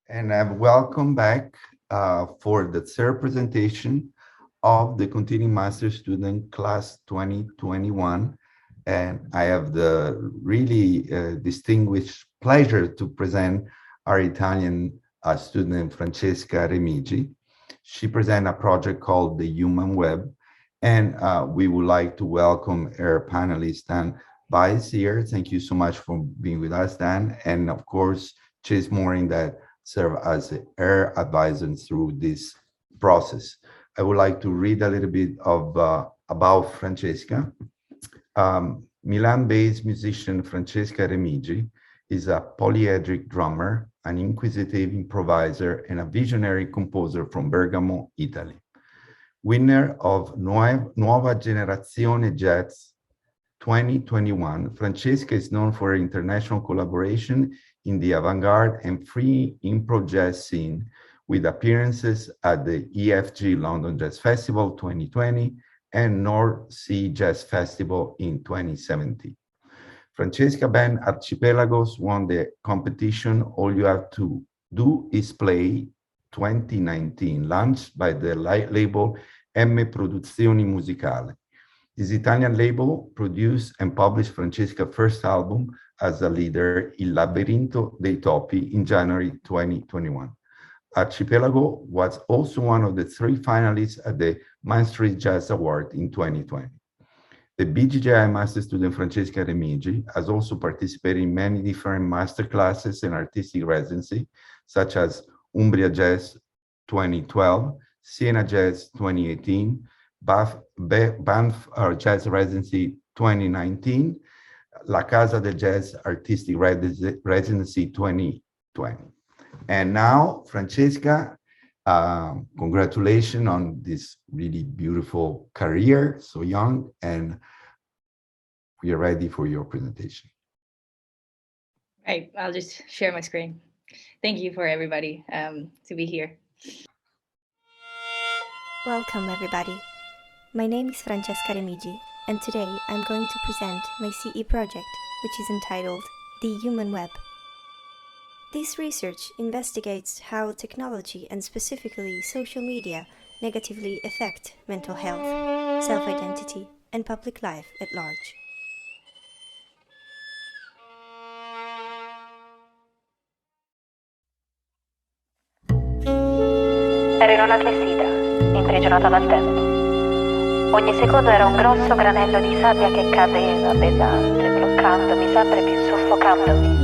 And welcome back for the third presentation of the Continuing Master Student Class 2021. And I have the really distinguished pleasure to present our Italian student, Francesca Remigi. She presents a project called The Human Web. And we would like to welcome our panelist, Dan Bice here. Thank you so much for being with us, Dan. And of course, Chase Mooring that serve as her advisor through this process. I would like to read a little bit of about Francesca. Milan-based musician Francesca Remigi is a polyedric drummer, an inquisitive improviser, and a visionary composer from Bergamo, Italy. Winner of Nuova Generazione Jazz 2021, Francesca is known for her international collaboration in the avant-garde and free improv jazz scene, with appearances at the EFG London Jazz Festival 2020 and North Sea Jazz Festival in 2017. Francesca band Archipelagos won the competition All You Have to Do Is Play 2019, launched by the label M Produzioni Musicali. This Italian label produced and published Francesca's first album as a leader, Il Labirinto dei Topi, in January 2021. Archipelago was also one of the three finalists at the Main Street Jazz Award in 2020. The BGJI Master Student Francesca Remigi has also participated in many different master classes and artistic residency, such as Umbria Jazz 2012, Siena Jazz 2018, Banff Jazz Residency 2019, La Casa del Jazz Artistic Residency 2020. And now, Francesca, congratulations on this really beautiful career, so young, and we are ready for your presentation. Right, I'll just share my screen. Thank you for everybody to be here. Welcome, everybody. My name is Francesca Remigi, and today I'm going to present my CE project, which is entitled The Human Web. This research investigates how technology, and specifically social media, negatively affect mental health, self-identity, and public life at large. Ero in una clessidra, imprigionata dal tempo. Ogni secondo era un grosso granello di sabbia che cadeva, pesante, bloccandomi sempre più, soffocandomi.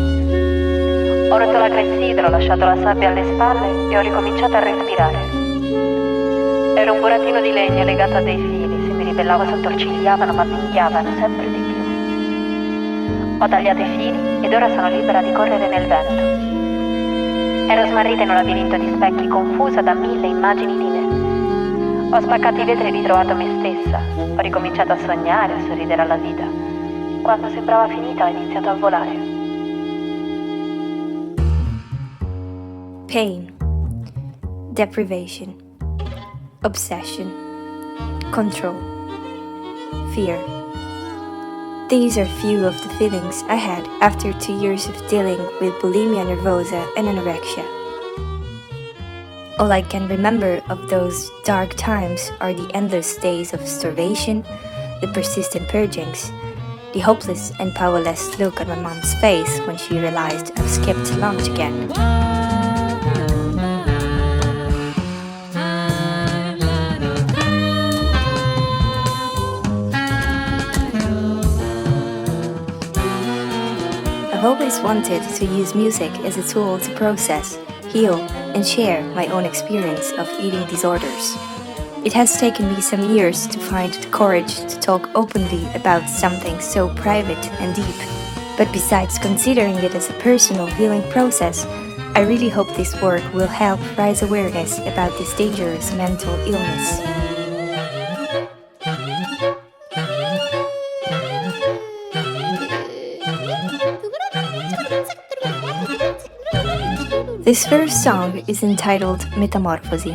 Ho rotto la clessidra, ho lasciato la sabbia alle spalle e ho ricominciato a respirare. Ero un burattino di legno legato a dei fili, se mi ribellavo s'attorcigliavano ma avvinghiavano sempre di più. Ho tagliato i fili ed ora sono libera di correre nel vento. Ero smarrita in un labirinto di specchi, confusa da 1000 immagini di me. Ho spaccato i vetri e ritrovato me stessa. Ho ricominciato a sognare, a sorridere alla vita. Quando sembrava finita ho iniziato a volare. Pain, deprivation, obsession, control, fear. These are few of the feelings I had after 2 years of dealing with bulimia nervosa and anorexia. All I can remember of those dark times are the endless days of starvation, the persistent purgings, the hopeless and powerless look on my mom's face when she realized I've skipped lunch again. I've always wanted to use music as a tool to process, heal, and share my own experience of eating disorders. It has taken me some years to find the courage to talk openly about something so private and deep. But besides considering it as a personal healing process, I really hope this work will help raise awareness about this dangerous mental illness. This first song is entitled Metamorphosis.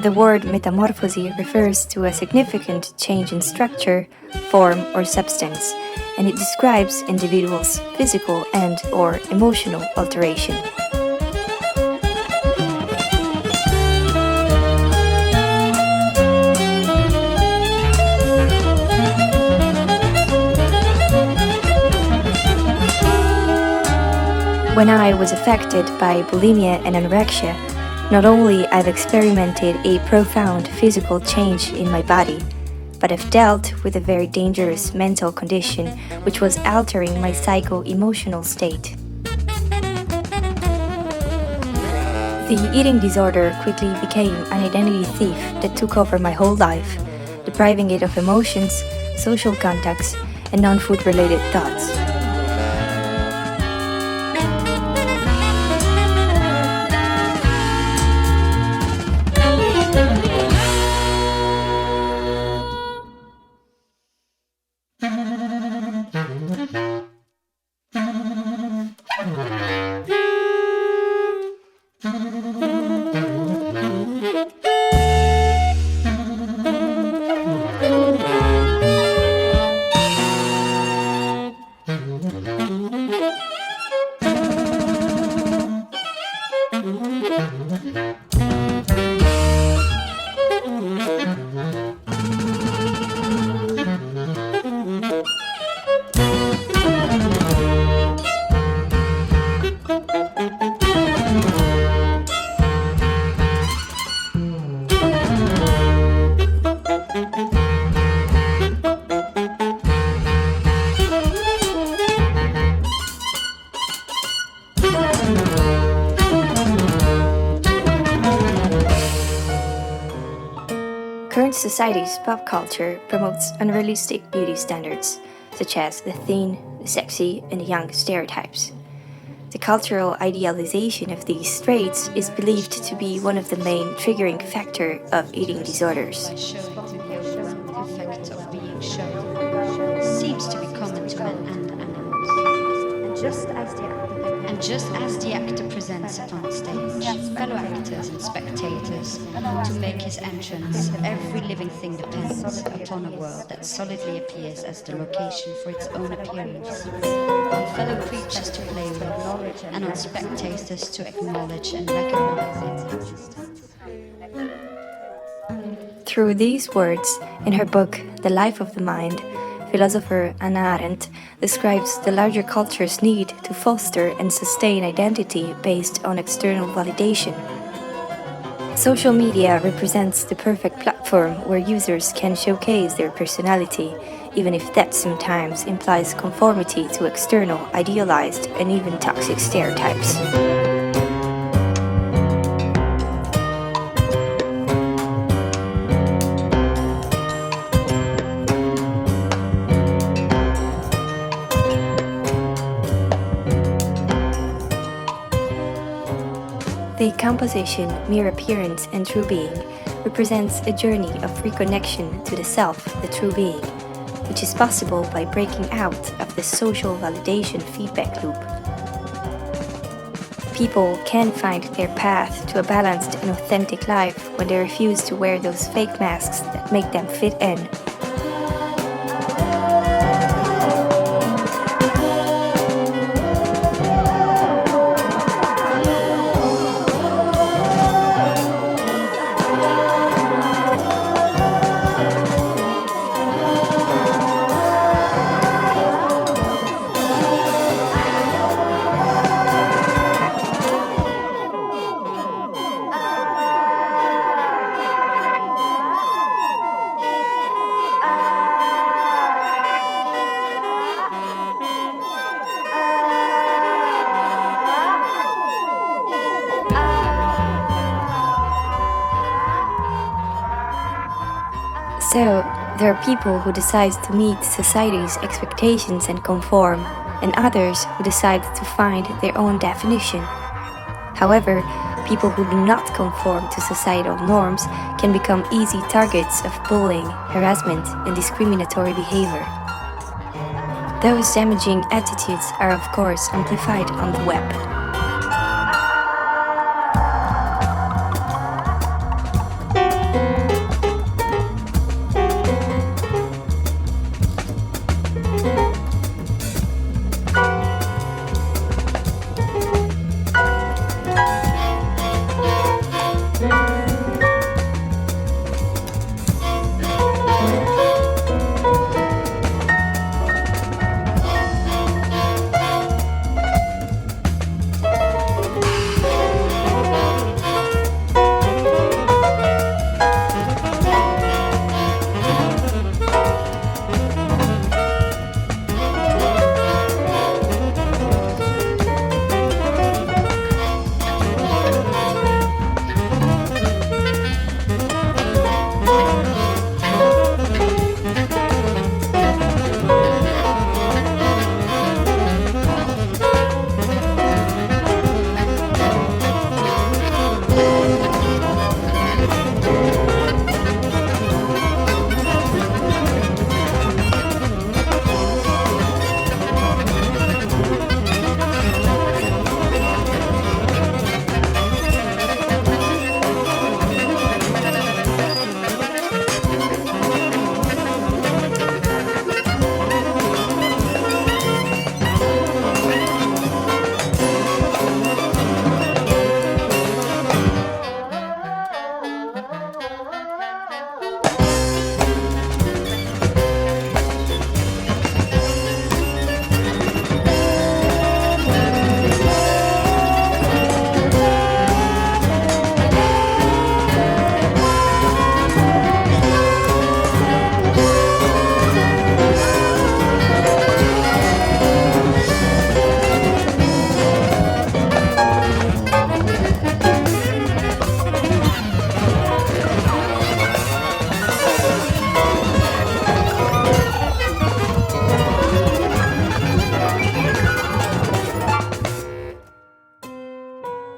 The word metamorphosis refers to a significant change in structure, form, or substance, and it describes individuals' physical and/or emotional alteration. When I was affected by bulimia and anorexia, not only I've experimented a profound physical change in my body, but I've dealt with a very dangerous mental condition which was altering my psycho-emotional state. The eating disorder quickly became an identity thief that took over my whole life, depriving it of emotions, social contacts, and non-food related thoughts. Current society's pop culture promotes unrealistic beauty standards, such as the thin, the sexy, and the young stereotypes. The cultural idealization of these traits is believed to be one of the main triggering factors of eating disorders. The effect of being shown seems to be common to men and animals. And just as the actor presents upon stage, fellow actors and spectators, to make his entrance, every living thing depends upon a world that solidly appears as the location for its own appearance, on fellow creatures to play with, and on spectators to acknowledge and recognize it. Through these words, in her book The Life of the Mind, philosopher Hannah Arendt describes the larger culture's need to foster and sustain identity based on external validation. Social media represents the perfect platform where users can showcase their personality, even if that sometimes implies conformity to external, idealized, and even toxic stereotypes. The composition Mere Appearance and True Being represents a journey of reconnection to the self, the true being, which is possible by breaking out of the social validation feedback loop. People can find their path to a balanced and authentic life when they refuse to wear those fake masks that make them fit in. So, there are people who decide to meet society's expectations and conform, and others who decide to find their own definition. However, people who do not conform to societal norms can become easy targets of bullying, harassment, and discriminatory behavior. Those damaging attitudes are, of course, amplified on the web.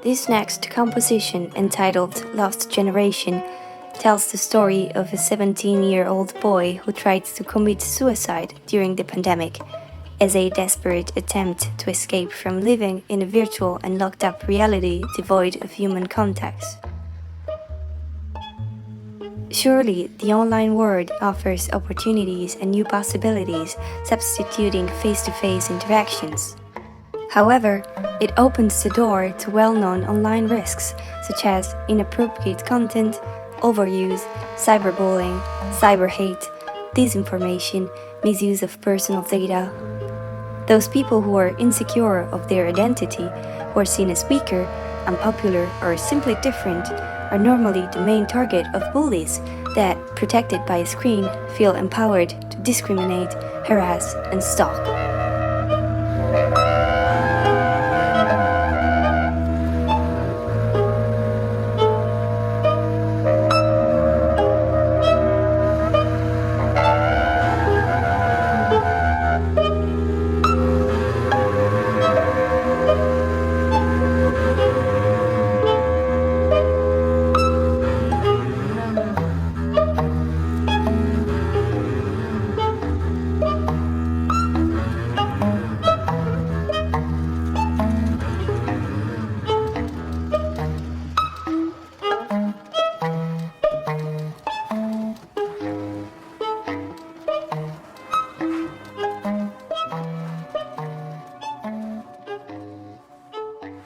This next composition, entitled Lost Generation, tells the story of a 17-year-old boy who tried to commit suicide during the pandemic as a desperate attempt to escape from living in a virtual and locked-up reality devoid of human contacts. Surely, the online world offers opportunities and new possibilities, substituting face-to-face interactions. However, it opens the door to well-known online risks, such as inappropriate content, overuse, cyberbullying, cyberhate, disinformation, misuse of personal data. Those people who are insecure of their identity, who are seen as weaker, unpopular, or simply different, are normally the main target of bullies that, protected by a screen, feel empowered to discriminate, harass, and stalk.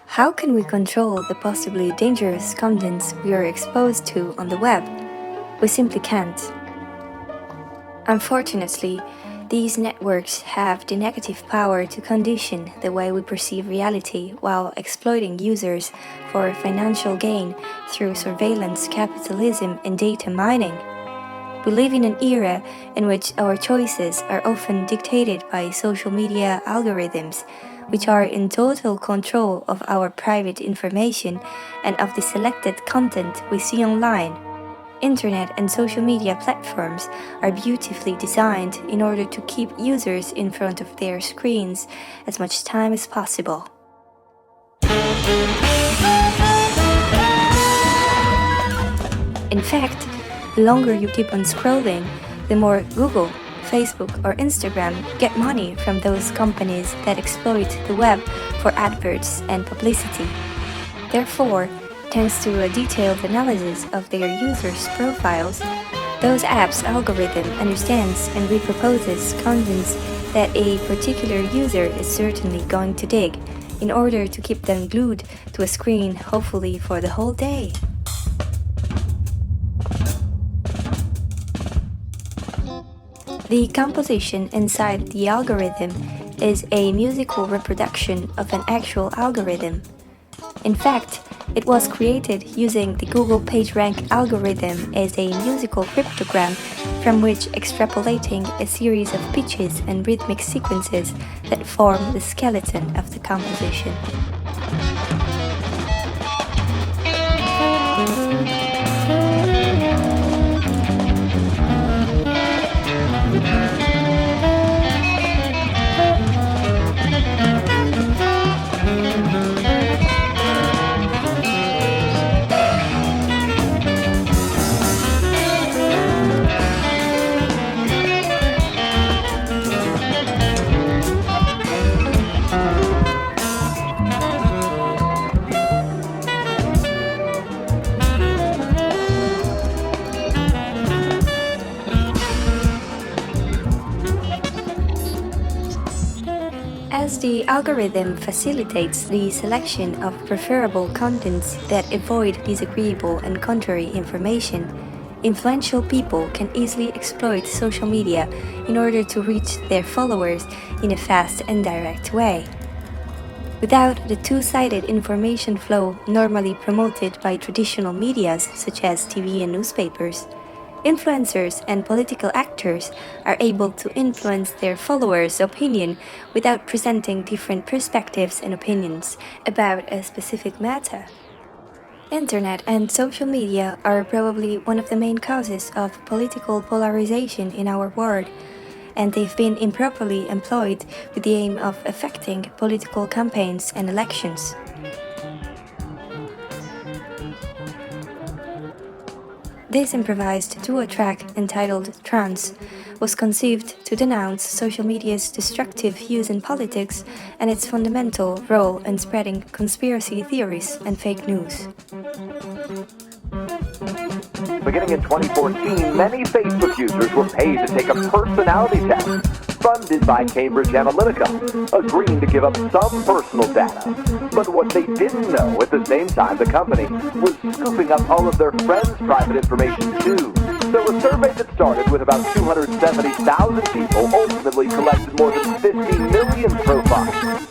How can we control the possibly dangerous contents we are exposed to on the web? We simply can't. Unfortunately, these networks have the negative power to condition the way we perceive reality while exploiting users for financial gain through surveillance capitalism and data mining. We live in an era in which our choices are often dictated by social media algorithms, which are in total control of our private information and of the selected content we see online. Internet and social media platforms are beautifully designed in order to keep users in front of their screens as much time as possible. In fact, the longer you keep on scrolling, the more Google, Facebook, or Instagram get money from those companies that exploit the web for adverts and publicity. Therefore, thanks to a detailed analysis of their users' profiles, those apps' algorithm understands and reproposes contents that a particular user is certainly going to dig, in order to keep them glued to a screen, hopefully for the whole day. The composition inside the algorithm is a musical reproduction of an actual algorithm. In fact, it was created using the Google PageRank algorithm as a musical cryptogram from which extrapolating a series of pitches and rhythmic sequences that form the skeleton of the composition. As the algorithm facilitates the selection of preferable contents that avoid disagreeable and contrary information, influential people can easily exploit social media in order to reach their followers in a fast and direct way. Without the two-sided information flow normally promoted by traditional medias such as TV and newspapers, influencers and political actors are able to influence their followers' opinion without presenting different perspectives and opinions about a specific matter. Internet and social media are probably one of the main causes of political polarization in our world, and they've been improperly employed with the aim of affecting political campaigns and elections. This improvised duo track, entitled Trans, was conceived to denounce social media's destructive use in politics and its fundamental role in spreading conspiracy theories and fake news. Beginning in 2014, many Facebook users were paid to take a personality test funded by Cambridge Analytica, agreeing to give up some personal data. But what they didn't know at the same time, the company was scooping up all of their friends' private information too. So a survey that started with about 270,000 people ultimately collected more than 50 million profiles.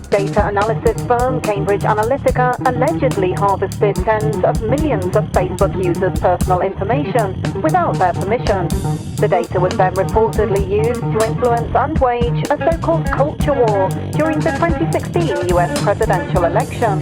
Data analysis firm Cambridge Analytica allegedly harvested tens of millions of Facebook users' personal information without their permission. The data was then reportedly used to influence and wage a so-called culture war during the 2016 US presidential election.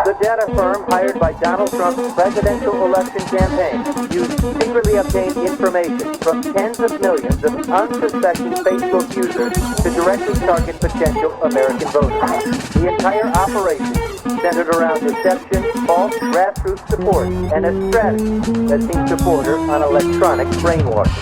The data firm hired by Donald Trump's presidential election campaign used secretly obtained information from tens of millions of unsuspecting Facebook users to directly target potential American voters. The entire operation centered around deception, false grassroots support, and a strategy that seems to border on electronic brainwashing.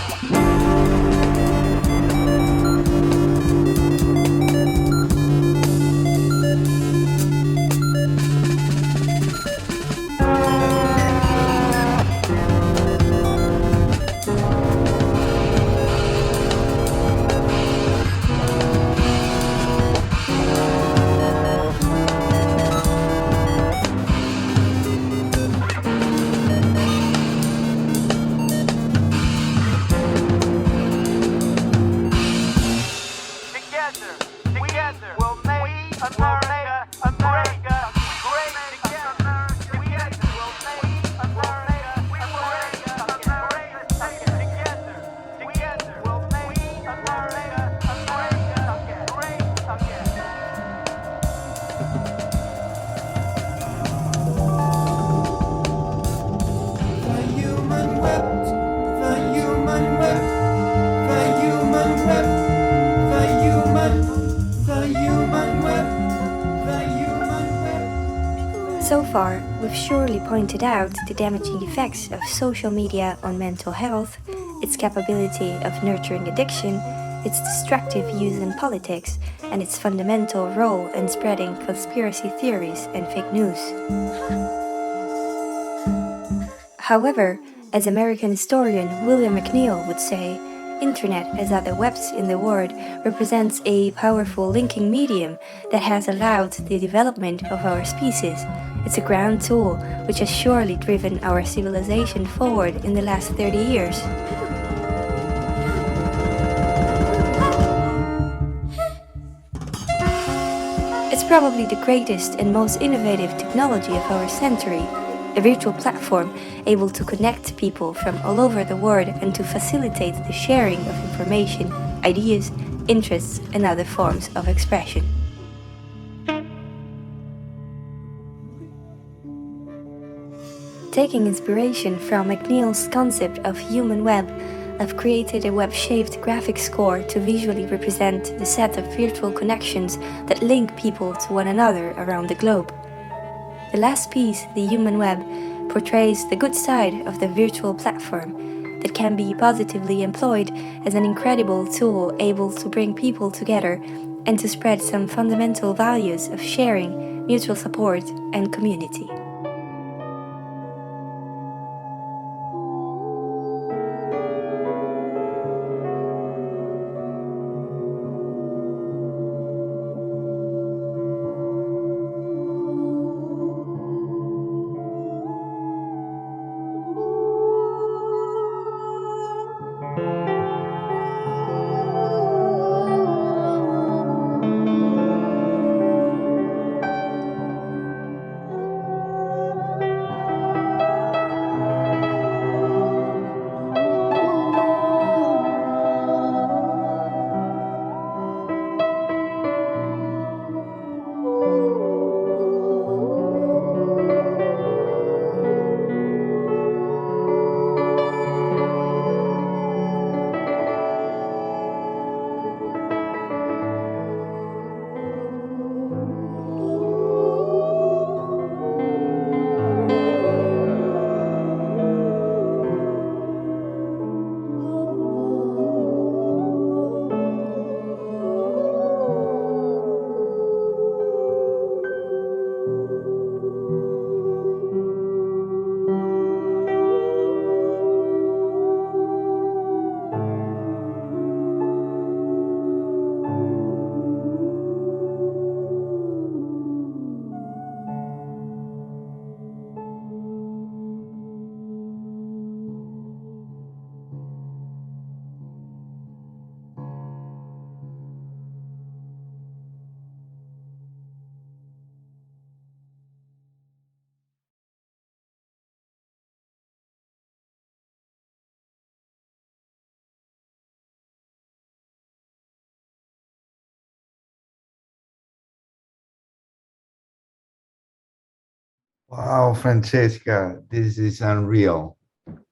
So far, we've surely pointed out the damaging effects of social media on mental health, its capability of nurturing addiction, its destructive use in politics, and its fundamental role in spreading conspiracy theories and fake news. However, as American historian William McNeill would say, Internet, as other webs in the world, represents a powerful linking medium that has allowed the development of our species. It's a ground tool which has surely driven our civilization forward in the last 30 years. It's probably the greatest and most innovative technology of our century, a virtual platform able to connect people from all over the world and to facilitate the sharing of information, ideas, interests, and other forms of expression. Taking inspiration from McNeill's concept of human web, I've created a web-shaped graphic score to visually represent the set of virtual connections that link people to one another around the globe. The last piece, the human web, portrays the good side of the virtual platform that can be positively employed as an incredible tool able to bring people together and to spread some fundamental values of sharing, mutual support, and community. Wow, Francesca, this is unreal.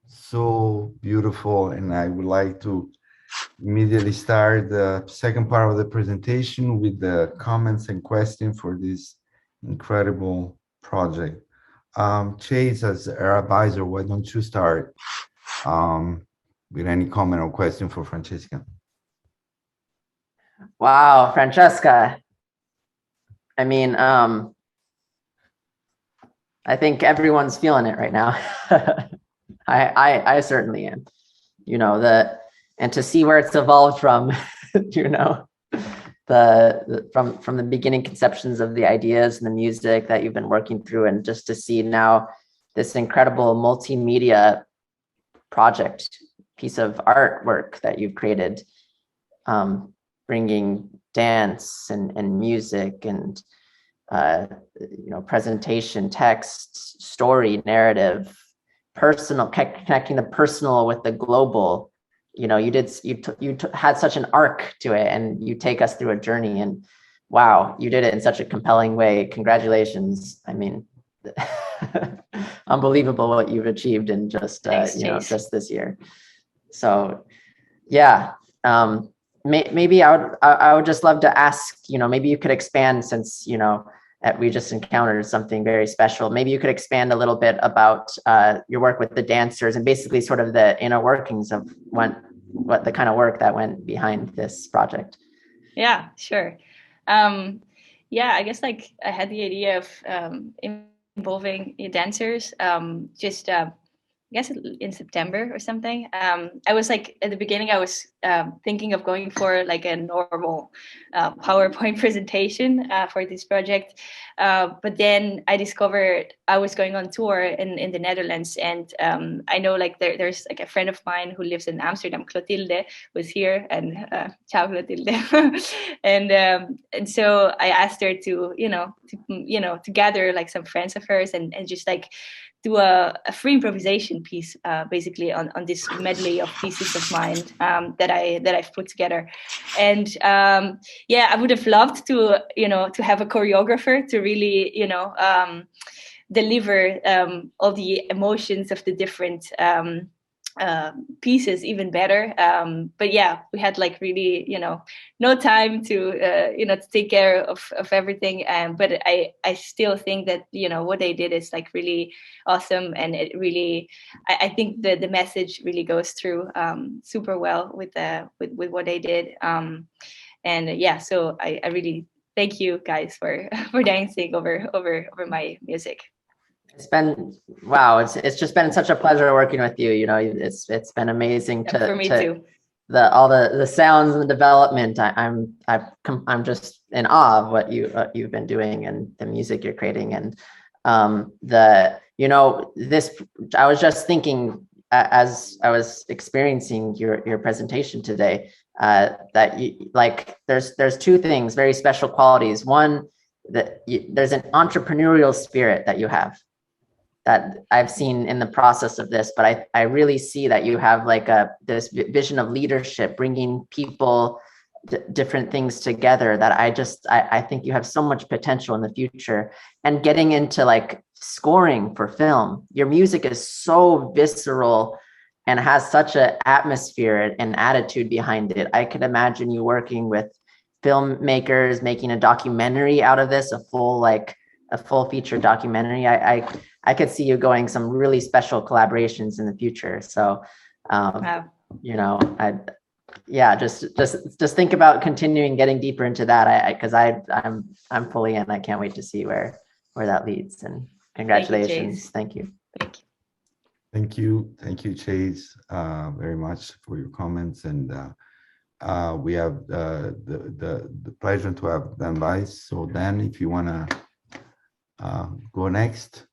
So beautiful. And I would like to immediately start the second part of the presentation with the comments and questions for this incredible project. Chase, as our advisor, why don't you start with any comment or question for Francesca? Wow, Francesca. I mean, I think everyone's feeling it right now. I certainly am. You know, and to see where it's evolved from, you know, from the beginning conceptions of the ideas and the music that you've been working through, and just to see now this incredible multimedia project, piece of artwork that you've created, bringing dance and music and you know, presentation, text, story, narrative, personal, connecting the personal with the global. You know, you had such an arc to it, and you take us through a journey, and wow, you did it in such a compelling way. Congratulations. I mean, unbelievable what you've achieved in just Thanks, you know, Chase. just this year. So yeah, maybe I would just love to ask, you know, maybe you could expand, since, you know, we just encountered something very special. Maybe you could expand a little bit about your work with the dancers, and basically sort of the inner workings of what the kind of work that went behind this project. Yeah, sure. Yeah, I guess like I had the idea of involving dancers just I guess in September or something. I was like, at the beginning, I was thinking of going for like a normal PowerPoint presentation for this project. But then I discovered I was going on tour in the Netherlands. And I know like there's like a friend of mine who lives in Amsterdam, Clotilde, was here. And ciao, Clotilde. and so I asked her to gather like some friends of hers and just like do a free improvisation piece, basically on this medley of pieces of mine that I've put together. And yeah, I would have loved to have a choreographer to really deliver all the emotions of the different pieces even better. But yeah, we had like really no time to to take care of everything. But I still think that what they did is like really awesome, and it really I think the message really goes through super well with what they did. And yeah, so I really thank you guys for for dancing over my music. It's been, wow, it's just been such a pleasure working with you. You know, it's been amazing to for me too. All the sounds and the development. I'm just in awe of what you've been doing, and the music you're creating. And this, I was just thinking as I was experiencing your presentation today, that there's two things, very special qualities. One, that there's an entrepreneurial spirit that you have, that I've seen in the process of this, but I really see that you have like this vision of leadership, bringing people, different things together, that I think you have so much potential in the future. And getting into like scoring for film, your music is so visceral and has such an atmosphere and attitude behind it. I could imagine you working with filmmakers, making a documentary out of this, a full feature documentary. I could see you going some really special collaborations in the future. So, Wow. just think about continuing, getting deeper into that. Because I'm fully in. I can't wait to see where that leads. And congratulations. Thank you. Thank you, Chase, very much for your comments. And we have the pleasure to have Dan Weiss. So Dan, if you want to go next.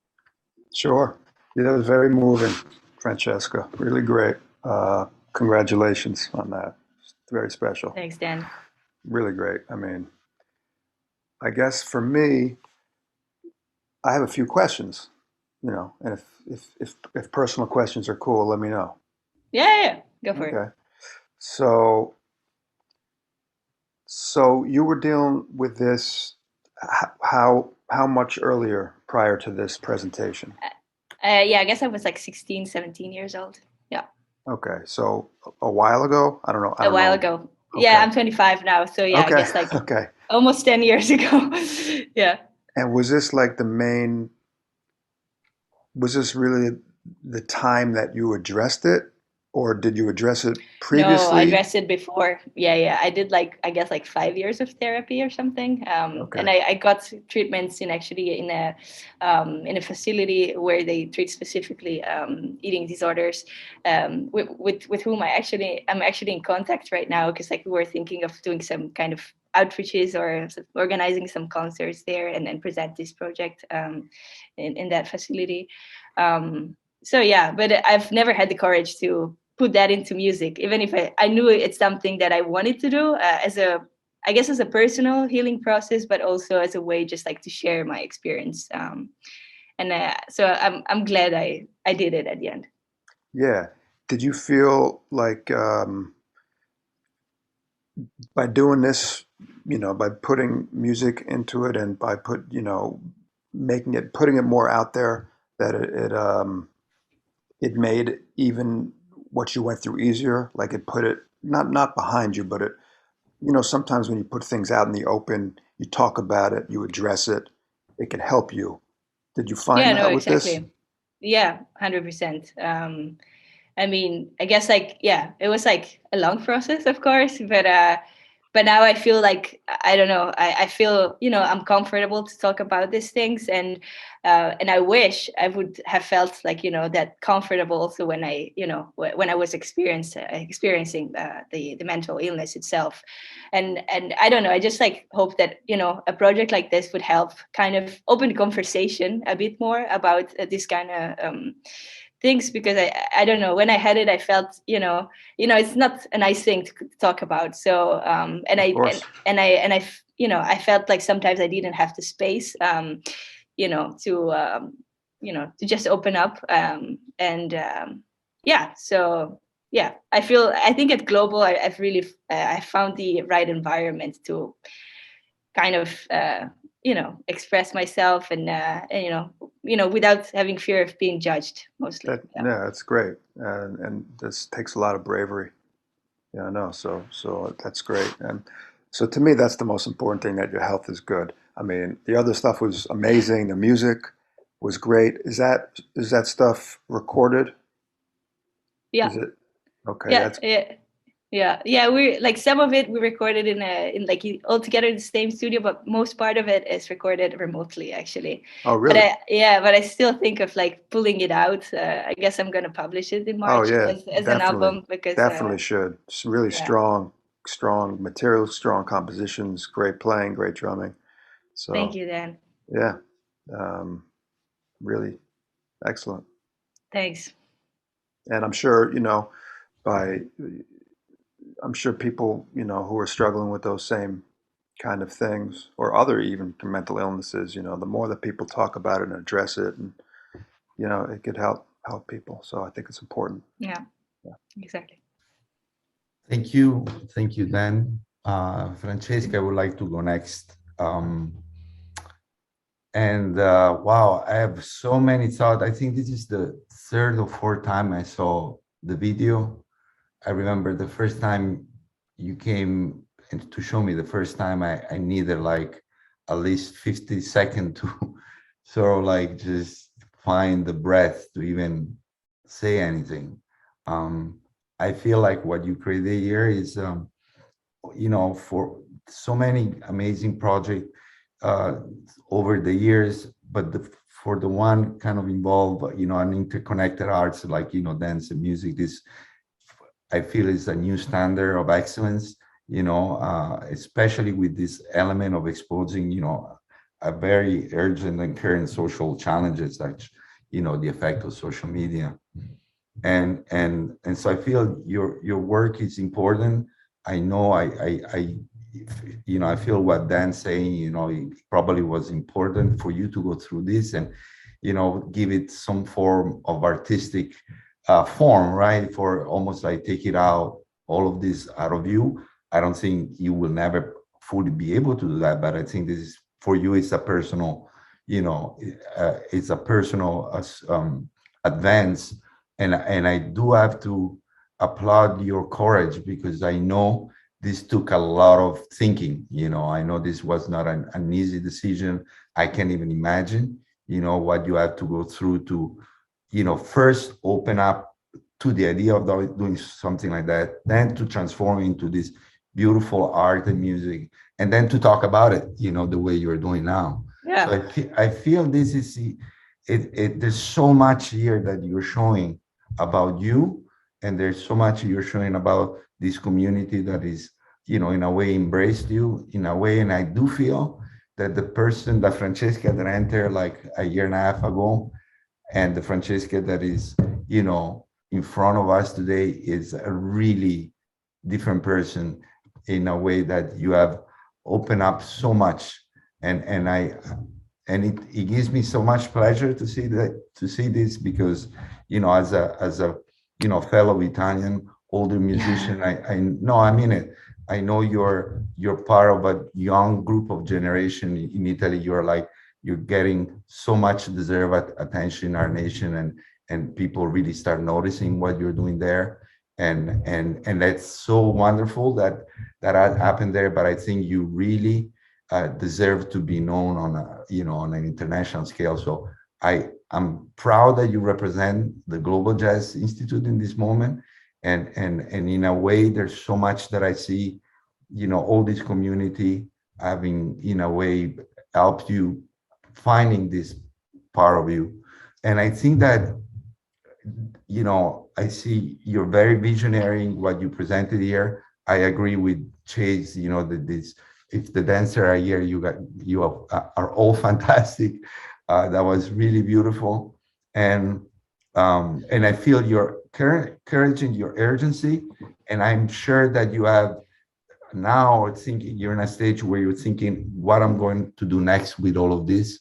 Sure. Yeah, that was very moving, Francesca. Really great. Congratulations on that. It's very special. Thanks, Dan. Really great. I mean, I guess for me, I have a few questions, and if personal questions are cool, let me know. Yeah. Go for it. Okay. So you were dealing with this how much earlier prior to this presentation? Yeah, I guess I was like 16, 17 years old. Yeah. Okay, so a while ago? I don't know. A while ago. Yeah, I'm 25 now. So yeah, okay. I guess like okay. almost 10 years ago. Yeah. And was this like was this really the time that you addressed it, or did you address it previously? No, I addressed it before. Yeah. I did like, I guess like 5 years of therapy or something. Okay. And I got treatments in a facility where they treat specifically eating disorders, with whom I'm actually in contact right now, because like we were thinking of doing some kind of outreaches or organizing some concerts there and then present this project in that facility. So yeah, but I've never had the courage to put that into music, even if I knew it's something that I wanted to do as a personal healing process, but also as a way just like to share my experience. So I'm glad I did it at the end. Yeah. Did you feel like by doing this, by putting music into it and by putting it more out there, that it made even what you went through easier? Like it put it not behind you, but it, sometimes when you put things out in the open, you talk about it, you address it, it can help you. Did you find that with exactly. this? Yeah, 100%. I mean, I guess like, yeah, it was like a long process, of course, but now I feel like, I don't know, I feel, I'm comfortable to talk about these things, and I wish I would have felt like, that comfortable also when when I was experiencing the mental illness itself. And I don't know, I just like hope that, a project like this would help kind of open the conversation a bit more about this kind of things, because I don't know, when I had it, I felt, it's not a nice thing to talk about. So I felt like sometimes I didn't have the space, to just open up. So yeah, I think at Global, I've really I found the right environment to kind of express myself, and without having fear of being judged, mostly. Yeah, that's great, and this takes a lot of bravery. Yeah, I know. So that's great, and so to me, that's the most important thing, that your health is good. I mean, the other stuff was amazing. The music was great. Is that stuff recorded? Yeah. Is it? Okay. Yeah. We like some of it we recorded in like all together in the same studio, but most part of it is recorded remotely, actually. Oh, really? But I still think of like pulling it out. I guess I'm gonna publish it in March as an album, because definitely should. It's really strong material, strong compositions, great playing, great drumming. So thank you, Dan. Yeah, really excellent. Thanks. And I'm sure I'm sure people who are struggling with those same kind of things, or other even mental illnesses, the more that people talk about it and address it, and it could help people. So I think it's important. Yeah. Exactly. Thank you, Dan. Francesca, I would like to go next. Wow, I have so many thoughts. I think this is the third or fourth time I saw the video. I remember the first time you came and to show me the first time, I needed like at least 50 seconds to sort of like just find the breath to even say anything. I feel like what you created here is, for so many amazing projects over the years, but for the one kind of involved, an interconnected arts like, dance and music, this I feel is a new standard of excellence, especially with this element of exposing, a very urgent and current social challenges, like, the effect of social media. And so I feel your work is important. I know I feel what Dan's saying, it probably was important for you to go through this and, give it some form of artistic form, right? For almost like take it out, all of this out of you. I don't think you will never fully be able to do that, but I think this is for you it's a personal, it's a personal advance. And I do have to applaud your courage, because I know this took a lot of thinking. I know this was not an easy decision. I can't even imagine, what you have to go through to, first open up to the idea of doing something like that, then to transform into this beautiful art and music, and then to talk about it, the way you're doing now. Yeah. So I feel this is there's so much here that you're showing about you, and there's so much you're showing about this community that is, in a way embraced you in a way. And I do feel that the person, that Francesca that entered like a year and a half ago, and the Francesca that is, in front of us today, is a really different person, in a way that you have opened up so much. And it gives me so much pleasure to see this, because, as a fellow Italian older musician, I know, I mean it. I know you're part of a young group of generation in Italy. You're getting so much deserved attention in our nation, and people really start noticing what you're doing there. And that's so wonderful that had happened there. But I think you really deserve to be known on an international scale. So I'm proud that you represent the Global Jazz Institute in this moment. And in a way, there's so much that I see, all this community having, in a way, helped you finding this part of you. And I think that, I see you're very visionary in what you presented here. I agree with Chase, that if the dancers are here, you are all fantastic. That was really beautiful. And I feel your courage and your urgency. And I'm sure that you have now thinking, you're in a stage where you're thinking what I'm going to do next with all of this.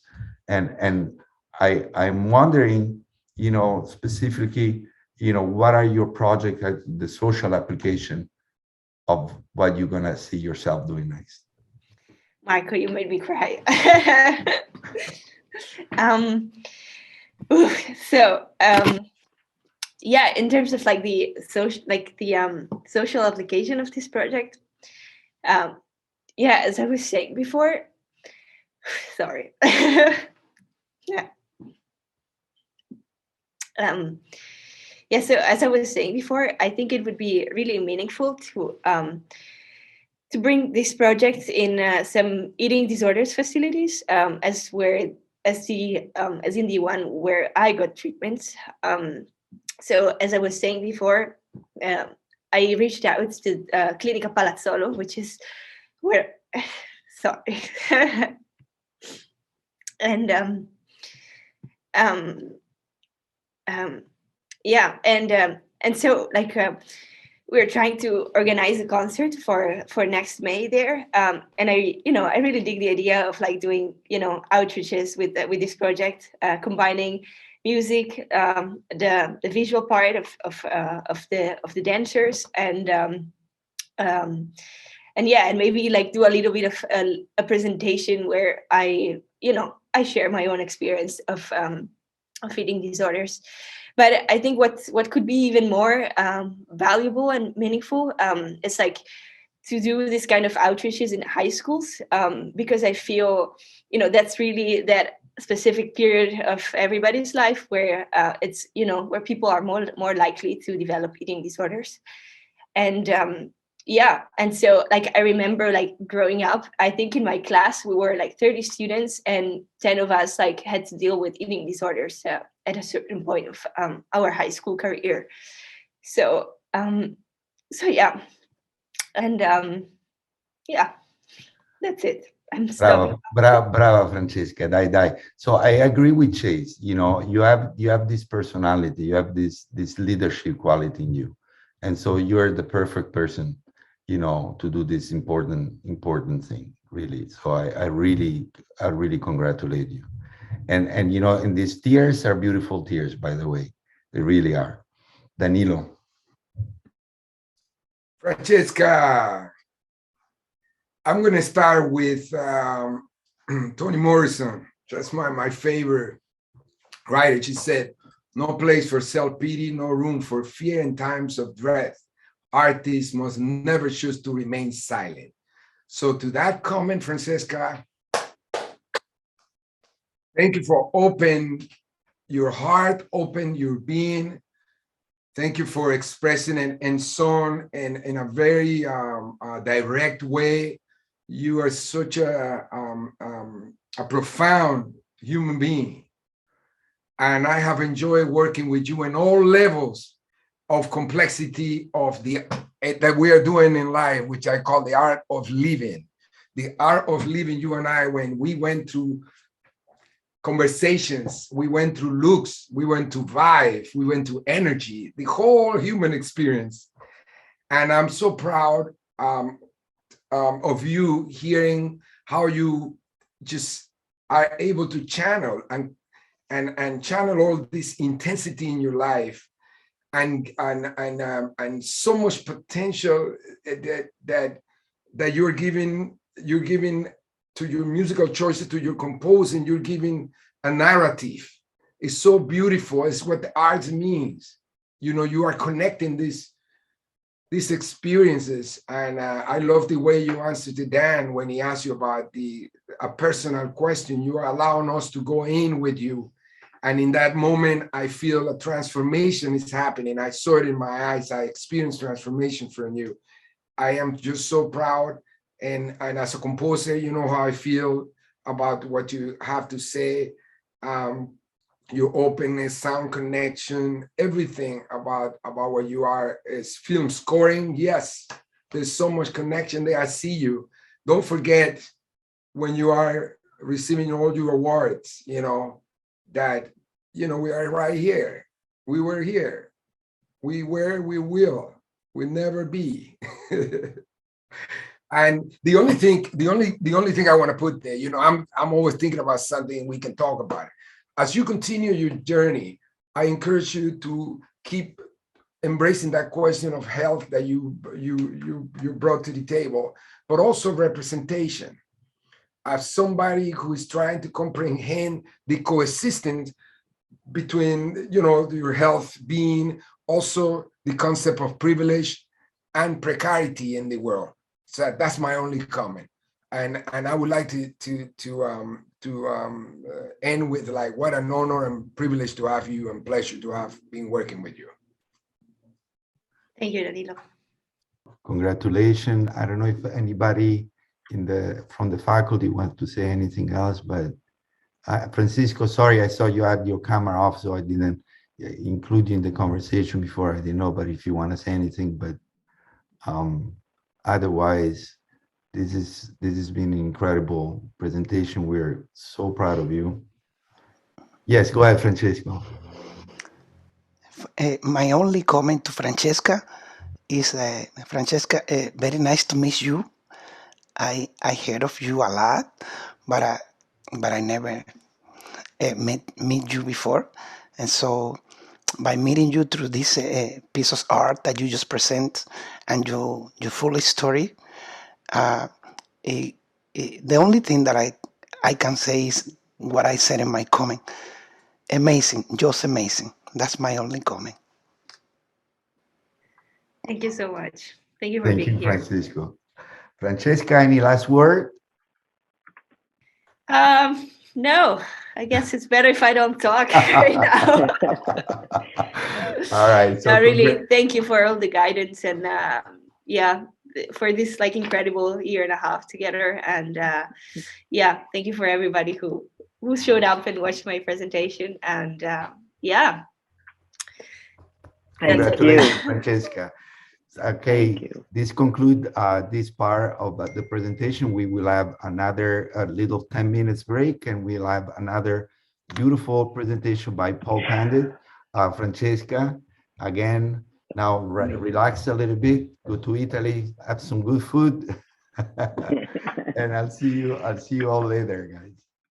And I'm wondering, specifically, what are your projects, the social application of what you're gonna see yourself doing next? Michael, you made me cry. Yeah, in terms of like the social application of this project, as I was saying before, sorry. Yeah. So as I was saying before, I think it would be really meaningful to bring this project in some eating disorders facilities, as in the one where I got treatments. So as I was saying before, I reached out to Clinica Palazzolo, which is where, sorry, and so like we're trying to organize a concert for next May there, and I really dig the idea of like doing outreaches with this project, combining music, the visual part of the dancers, and maybe like do a little bit of a presentation where I share my own experience of eating disorders. But I think what could be even more valuable and meaningful is like to do this kind of outreaches in high schools, because I feel that's really that specific period of everybody's life where it's where people are more likely to develop eating disorders. And and so like I remember like growing up, I think in my class we were like 30 students, and 10 of us like had to deal with eating disorders at a certain point of our high school career. So yeah, and that's it. I'm brava, Francesca. Dai. So I agree with Chase. You have this personality, you have this leadership quality in you, and so you're the perfect person, to do this important thing, really. So I really congratulate you. And and these tears are beautiful tears, by the way. They really are. Danilo. Francesca, I'm going to start with Toni Morrison, just my favorite writer. She said, "No place for self-pity, no room for fear in times of dread. Artists must never choose to remain silent." So to that comment, Francesca, thank you for open your heart, open your being. Thank you for expressing it in song and in a very direct way. You are such a profound human being. And I have enjoyed working with you in all levels of complexity of that we are doing in life, which I call the art of living. The art of living, you and I, when we went through conversations, we went through looks, we went to vibe, we went to energy, the whole human experience. And I'm so proud of you, hearing how you just are able to channel and channel all this intensity in your life and so much potential that you're giving to your musical choices, to your composing. You're giving a narrative. It's so beautiful. It's what the arts means. You know, you are connecting these experiences. And I love the way you answered to Dan when he asked you about a personal question. You are allowing us to go in with you. And in that moment, I feel a transformation is happening. I saw it in my eyes. I experienced transformation from you. I am just so proud. And as a composer, you know how I feel about what you have to say, your openness, sound connection, everything about what you are is film scoring. Yes, there's so much connection there. I see you. Don't forget when you are receiving all your awards, you know, that, you know, we are right here. We were here. We were, we will. We'll never be. And the only thing I want to put there, you know, I'm always thinking about something, we can talk about it. As you continue your journey, I encourage you to keep embracing that question of health that you brought to the table, but also representation. As somebody who is trying to comprehend the coexistence between, you know, your health being, also the concept of privilege and precarity in the world. So that's my only comment, and I would like to end with, like, what an honor and privilege to have you and pleasure to have been working with you. Thank you, Danilo. Congratulations. I don't know if anybody from the faculty wants to say anything else, but Francisco, sorry, I saw you had your camera off, so I didn't include you in the conversation before. I didn't know, but if you want to say anything, but otherwise, this has been an incredible presentation. We're so proud of you. Yes, go ahead, Francesco. My only comment to Francesca is, Francesca, very nice to meet you. I heard of you a lot, but I never meet you before, and so by meeting you through this piece of art that you just present and your full story, the only thing that I can say is what I said in my comment. Amazing, just amazing. That's my only comment. Thank you so much. Thank you for being here. Francisco. Francesca, any last word? No, I guess it's better if I don't talk right now. All right. So really, thank you for all the guidance and yeah, for this like incredible year and a half together. And yeah, thank you for everybody who showed up and watched my presentation. And yeah. Congratulations, Francesca. Okay, this concludes this part of the presentation. We will have another little 10 minutes break, and we'll have another beautiful presentation by Paul Pandit. Francesca, again, now relax a little bit, go to Italy, have some good food, and I'll see you all later, guys.